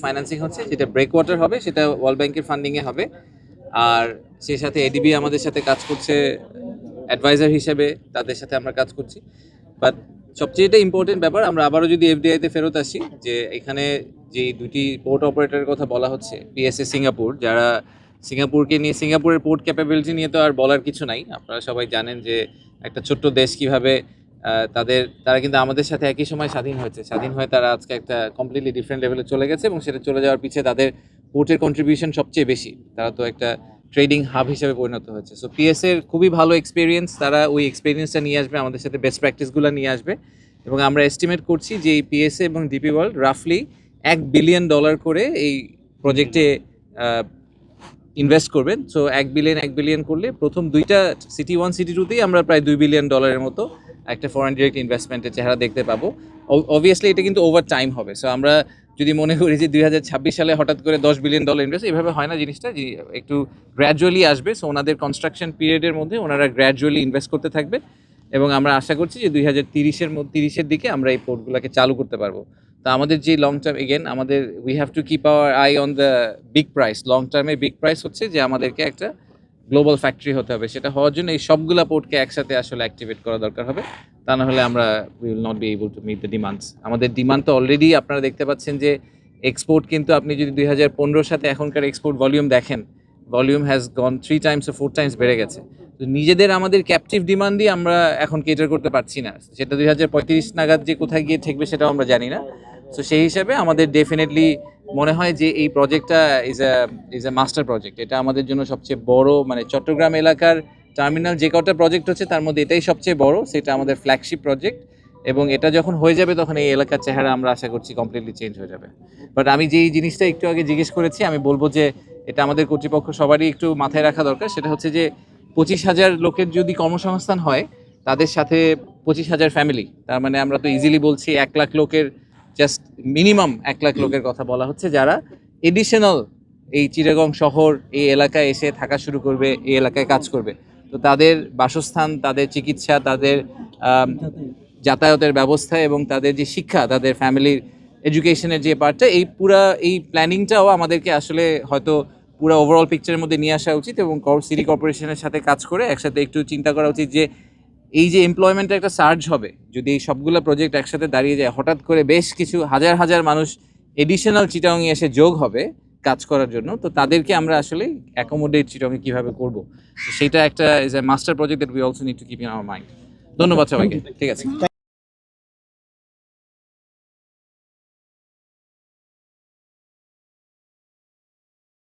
Financing হচ্ছে, যেটা break water হবে সেটা ওয়ার্ল্ড ব্যাংকের ফান্ডিংয়ে হবে। আর সেই সাথে এডিবি আমাদের সাথে কাজ করছে অ্যাডভাইজার হিসেবে, তাদের সাথে আমরা কাজ করছি। বাট সবচেয়ে এটা ইম্পর্টেন্ট ব্যাপার, আমরা আবারও যদি এফডিআইতে ফেরত আসি, যে এখানে যে দুটি পোর্ট অপারেটরের কথা বলা হচ্ছে, পিএসএ সিঙ্গাপুর, যারা সিঙ্গাপুরকে নিয়ে, সিঙ্গাপুরের পোর্ট ক্যাপাবিলিটি নিয়ে তো আর বলার কিছু নাই। আপনারা সবাই জানেন যে একটা ছোট্ট দেশ কীভাবে তারা কিন্তু আমাদের সাথে একই সময় স্বাধীন হয়েছে। স্বাধীন হয়ে তারা আজকে একটা কমপ্লিটলি ডিফারেন্ট লেভেলে চলে গেছে, এবং সেটা চলে যাওয়ার পিছিয়ে তাদের পোর্টের কন্ট্রিবিউশন সবচেয়ে বেশি। তারা তো একটা ট্রেডিং হাব হিসেবে পরিণত হয়েছে। সো পিএসএর খুবই ভালো এক্সপিরিয়েন্স, তারা ওই এক্সপিরিয়েন্সটা নিয়ে আসবে, আমাদের সাথে বেস্ট প্র্যাকটিসগুলো নিয়ে আসবে। এবং আমরা এস্টিমেট করছি যে এই পিএসএ এবং ডিপি ওয়ার্ল্ড রাফলি $1 বিলিয়ন করে এই প্রজেক্টে ইনভেস্ট করবেন। সো 1 বিলিয়ন করলে প্রথম দুইটা সিটি 1 সিটি 2তেই আমরা প্রায় $2 বিলিয়ন মতো একটা ফরেন ডিরেক্ট ইনভেস্টমেন্টের চেহারা দেখতে পাবো। অবভিয়াসলি এটা কিন্তু ওভার টাইম হবে। সো আমরা যদি মনে করি যে 2026 সালে হঠাৎ করে $10 বিলিয়ন ইনভেস্ট, এভাবে হয় না জিনিসটা, যে একটু গ্র্যাজুয়ালি আসবে। সো ওনাদের কনস্ট্রাকশন পিরিয়ডের মধ্যে ওনারা গ্র্যাজুয়ালি ইনভেস্ট করতে থাকবে, এবং আমরা আশা করছি যে 2030-এর দিকে আমরা এই পোর্টগুলোকে চালু করতে পারবো। তো আমাদের যে লং টার্ম, এগেন আমাদের we have to keep our I on the big price. Long টার্মে বিগ প্রাইস হচ্ছে যে আমাদেরকে একটা গ্লোবাল ফ্যাক্টরি হতে হবে। সেটা হওয়ার জন্য এই সবগুলা পোর্টকে একসাথে আসলে অ্যাক্টিভেট করা দরকার হবে, তা না হলে আমরা we will not be able to meet the demands. আমাদের ডিমান্ড তো অলরেডি আপনারা দেখতে পাচ্ছেন যে এক্সপোর্ট কিন্তু, আপনি যদি 2015-র সাথে এখনকার এক্সপোর্ট ভলিউম দেখেন, volume has gone 3 times or 4 times বেড়ে গেছে। তো নিজেদের আমাদের ক্যাপটিভ ডিমান্ডই আমরা এখন কেটার করতে পারছি না, সেটা 2035 নাগাদ যে কোথায় গিয়ে ঠেকবে সেটাও আমরা জানি না। সো সেই হিসাবে আমাদের ডেফিনেটলি মনে হয় যে এই প্রজেক্টটা ইজ এ মাস্টার প্রজেক্ট। এটা আমাদের জন্য সবচেয়ে বড়, মানে চট্টগ্রাম এলাকার টার্মিনাল যে কটা প্রজেক্ট হচ্ছে তার মধ্যে এটাই সবচেয়ে বড়, সেটা আমাদের ফ্ল্যাগশিপ প্রজেক্ট। এবং এটা যখন হয়ে যাবে তখন এই এলাকার চেহারা আমরা আশা করছি কমপ্লিটলি চেঞ্জ হয়ে যাবে। বাট আমি যেই জিনিসটা একটু আগে জিজ্ঞেস করেছি, আমি বলবো যে এটা আমাদের কর্তৃপক্ষ সবারই একটু মাথায় রাখা দরকার। সেটা হচ্ছে যে 25,000 লোকের যদি কর্মসংস্থান হয়, তাদের সাথে 25,000 ফ্যামিলি, তার মানে আমরা তো ইজিলি বলছি 1 লাখ লোকের, জাস্ট মিনিমাম 1 লাখ লোকের কথা বলা হচ্ছে, যারা এডিশনাল এই চিটাগং শহর এই এলাকায় এসে থাকা শুরু করবে, এই এলাকায় কাজ করবে। তো তাদের বাসস্থান, তাদের চিকিৎসা, তাদের যাতায়াতের ব্যবস্থা এবং তাদের যে শিক্ষা, তাদের ফ্যামিলির এডুকেশনের যে পার্টটা, এই প্ল্যানিংটাও আমাদেরকে আসলে হয়তো পুরো ওভারঅল পিকচারের মধ্যে নিয়ে আসা উচিত, এবং সিটি কর্পোরেশনের সাথে কাজ করে একসাথে একটু চিন্তা করা উচিত যে এই যে এমপ্লয়মেন্টের একটা সার্জ হবে, যদি এই সবগুলো প্রজেক্ট একসাথে দাঁড়িয়ে যায়, হঠাৎ করে বেশ কিছু হাজার হাজার মানুষ এডিশনাল চিটাগংয়ে এসে যোগ হবে কাজ করার জন্য। তো তাদেরকে আমরা আসলে অ্যাকোমোডেট চিটাগংয়ে কীভাবে করবো, সেটা একটা is a master project that we also need to keep in our mind. ধন্যবাদ সবাইকে। ঠিক আছে।